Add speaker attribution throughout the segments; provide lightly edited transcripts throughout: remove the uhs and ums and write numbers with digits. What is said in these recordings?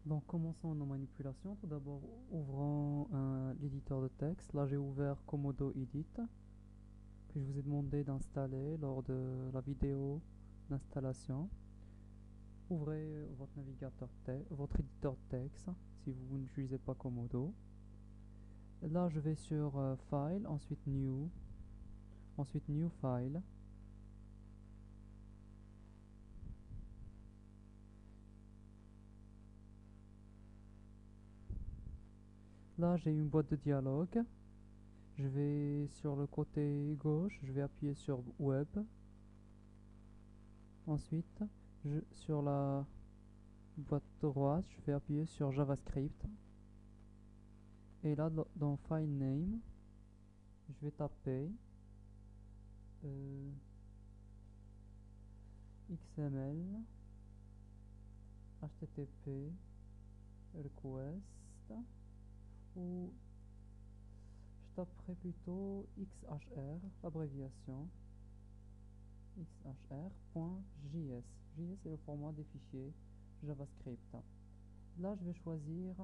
Speaker 1: Donc commençons nos manipulations. Tout d'abord, ouvrons l'éditeur de texte. Là, j'ai ouvert Komodo Edit, que je vous ai demandé d'installer lors de la vidéo d'installation. Ouvrez votre navigateur, votre éditeur de texte, si vous n'utilisez pas Komodo. Là, je vais sur File, ensuite New File. Là, j'ai une boîte de dialogue. Je vais sur le côté gauche, je vais appuyer sur Web. Ensuite, sur la boîte droite, je vais appuyer sur JavaScript. Et là, dans File Name, je vais taper XML, HTTP, request, ou je taperai plutôt XHR, l'abréviation XHR.js. JS est le format des fichiers JavaScript. Là, je vais choisir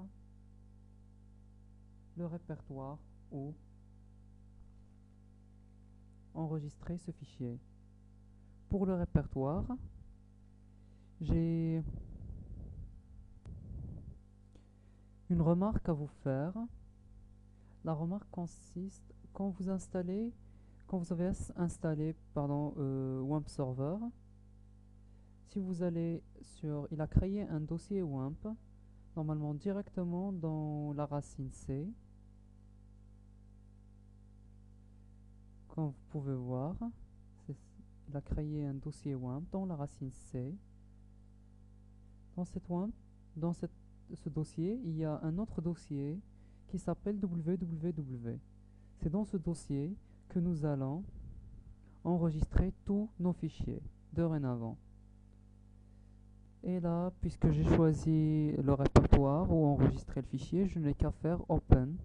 Speaker 1: le répertoire où enregistrer ce fichier. Pour le répertoire, j'ai une remarque à vous faire. La remarque consiste quand vous avez installé WAMP Server. Si vous allez il a créé un dossier WAMP normalement directement dans la racine C. Comme vous pouvez voir, il a créé un dossier WAMP dans la racine C. Dans cette WAMP, ce dossier, il y a un autre dossier qui s'appelle www. C'est dans ce dossier que nous allons enregistrer tous nos fichiers dorénavant. Et là, puisque j'ai choisi le répertoire où enregistrer le fichier, je n'ai qu'à faire Open.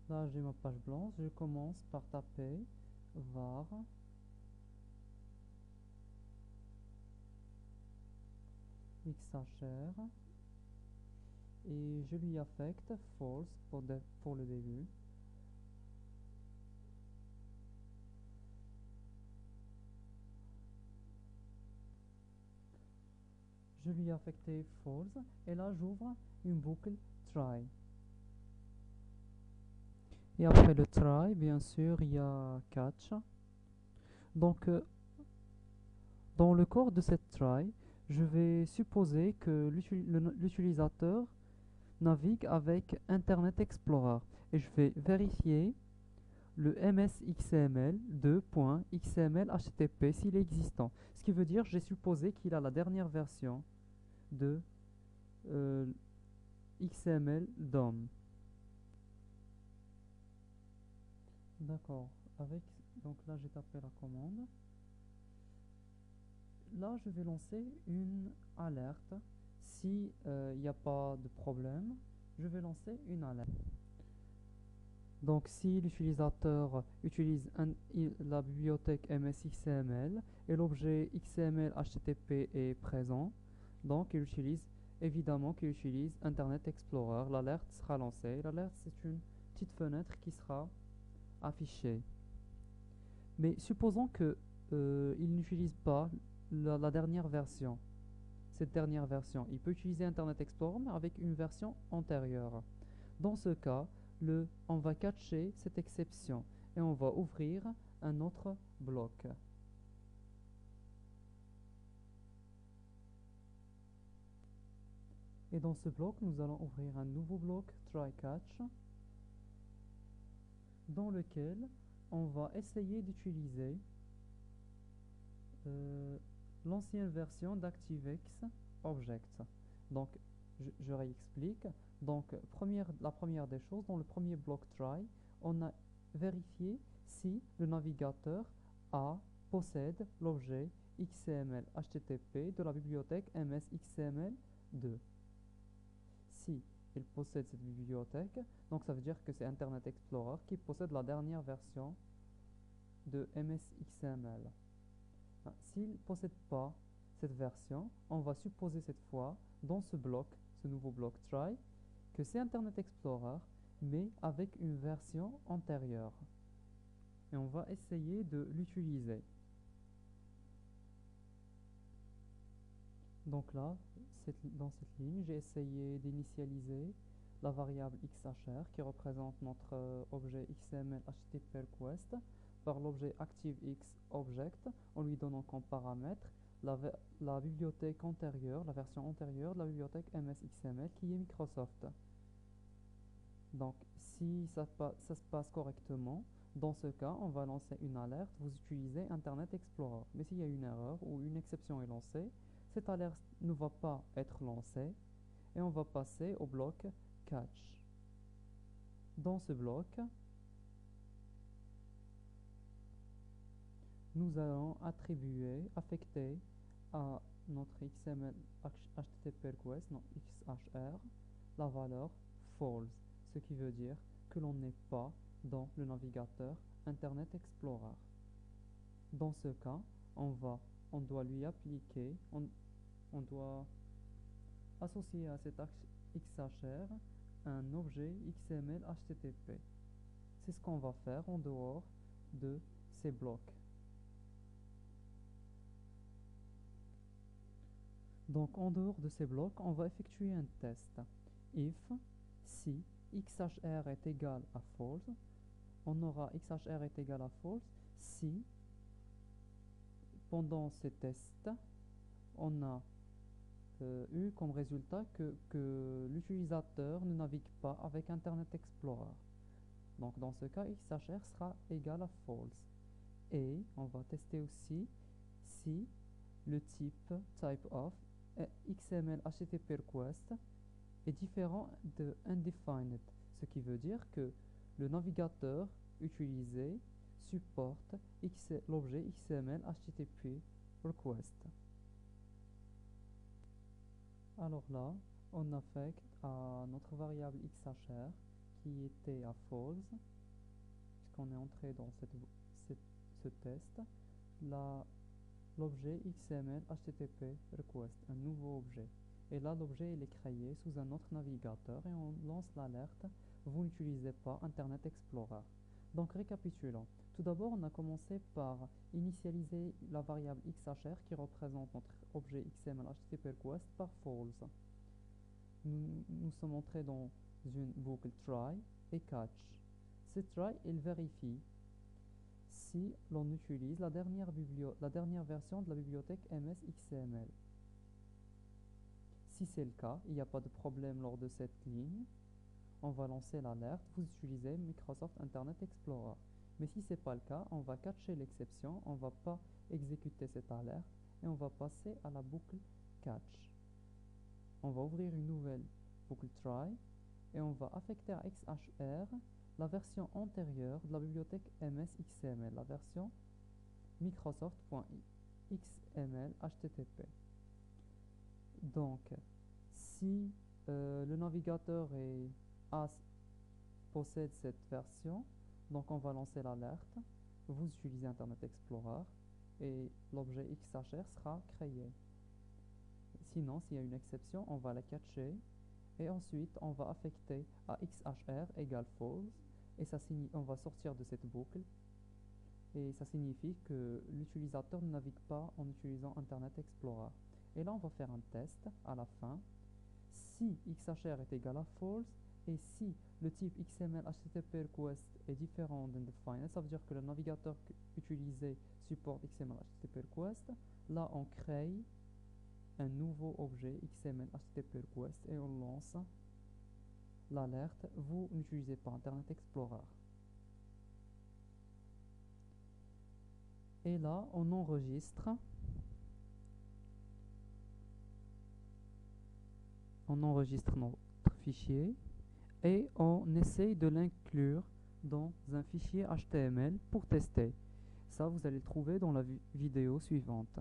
Speaker 1: Là, j'ai ma page blanche. Je commence par taper var xhr et je lui affecte false pour le début. Je lui ai affecté false et là j'ouvre une boucle try. Et après le try, bien sûr, il y a catch. Donc, dans le corps de cette try, je vais supposer que l'utilisateur navigue avec Internet Explorer et je vais vérifier le msxml2.xml.http s'il est existant. Ce qui veut dire j'ai supposé qu'il a la dernière version de XML DOM. D'accord. Donc là j'ai tapé la commande. Là je vais lancer une alerte. Si il n'y a pas de problème, je vais lancer une alerte. Donc si l'utilisateur utilise la bibliothèque MSXML et l'objet XML HTTP est présent, donc il utilise évidemment qu'il utilise Internet Explorer. L'alerte sera lancée. L'alerte c'est une petite fenêtre qui sera affichée. Mais supposons que il n'utilise pas la dernière version. Cette dernière version, il peut utiliser Internet Explorer mais avec une version antérieure. Dans ce cas, on va catcher cette exception et on va ouvrir un autre bloc. Et dans ce bloc, nous allons ouvrir un nouveau bloc try catch dans lequel on va essayer d'utiliser l'ancienne version d'ActiveX Objects. Donc, je réexplique. Donc, la première des choses, dans le premier bloc try, on a vérifié si le navigateur possède l'objet XML HTTP de la bibliothèque MSXML2. Si il possède cette bibliothèque, donc ça veut dire que c'est Internet Explorer qui possède la dernière version de MS-XML. S'il ne possède pas cette version, on va supposer cette fois dans ce bloc, ce nouveau bloc try, que c'est Internet Explorer, mais avec une version antérieure. Et on va essayer de l'utiliser. Donc là, dans cette ligne, j'ai essayé d'initialiser la variable xhr qui représente notre objet XML HTTP request par l'objet ActiveX en lui donnant comme paramètre la bibliothèque antérieure, la version antérieure de la bibliothèque MS-XML qui est Microsoft. Donc si ça se passe correctement, dans ce cas, on va lancer une alerte, vous utilisez Internet Explorer. Mais s'il y a une erreur ou une exception est lancée, cette alerte ne va pas être lancée et on va passer au bloc catch. Dans ce bloc, nous allons affecter à notre XML HTTP request, non XHR, la valeur false, ce qui veut dire que l'on n'est pas dans le navigateur Internet Explorer. Dans ce cas, on doit lui appliquer, on doit associer à cet XHR un objet XML HTTP. C'est ce qu'on va faire en dehors de ces blocs. Donc en dehors de ces blocs, on va effectuer un test. If, si XHR est égal à false, on aura XHR est égal à false si pendant ces tests, on a eu comme résultat que l'utilisateur ne navigue pas avec Internet Explorer. Donc dans ce cas, XHR sera égal à false. Et on va tester aussi si le type typeof XML HTTP request est différent de undefined, ce qui veut dire que le navigateur utilisé supporte l'objet XML HTTP request. Alors là, on affecte à notre variable XHR qui était à false, puisqu'on est entré dans ce test, l'objet XML HTTP request, un nouveau objet. Et là, l'objet il est créé sous un autre navigateur et on lance l'alerte, vous n'utilisez pas Internet Explorer. Donc récapitulons. Tout d'abord, on a commencé par initialiser la variable XHR qui représente notre objet XML HTTP request par false. Nous sommes entrés dans une boucle try et catch. Ce try, il vérifie si l'on utilise la dernière version de la bibliothèque MS-XML. Si c'est le cas, il n'y a pas de problème lors de cette ligne, on va lancer l'alerte, vous utilisez Microsoft Internet Explorer. Mais si ce n'est pas le cas, on va catcher l'exception, on ne va pas exécuter cette alerte et on va passer à la boucle catch. On va ouvrir une nouvelle boucle try et on va affecter à XHR la version antérieure de la bibliothèque MS-XML, la version Microsoft.xml HTTP. Donc, si le navigateur possède cette version, donc on va lancer l'alerte, vous utilisez Internet Explorer et l'objet XHR sera créé. Sinon, s'il y a une exception, on va la catcher et ensuite on va affecter à XHR égale false et on va sortir de cette boucle et ça signifie que l'utilisateur ne navigue pas en utilisant Internet Explorer. Et là, on va faire un test à la fin. Si XHR est égal à false et si le type XML HTTP request est différent d'undefined, ça veut dire que le navigateur utilisé supporte XML HTTP request, là on crée un nouveau objet XML HTTP request et on lance l'alerte, vous n'utilisez pas Internet Explorer. Et là, on enregistre notre fichier et on essaye de l'inclure dans un fichier HTML pour tester. Ça, vous allez le trouver dans la vidéo suivante.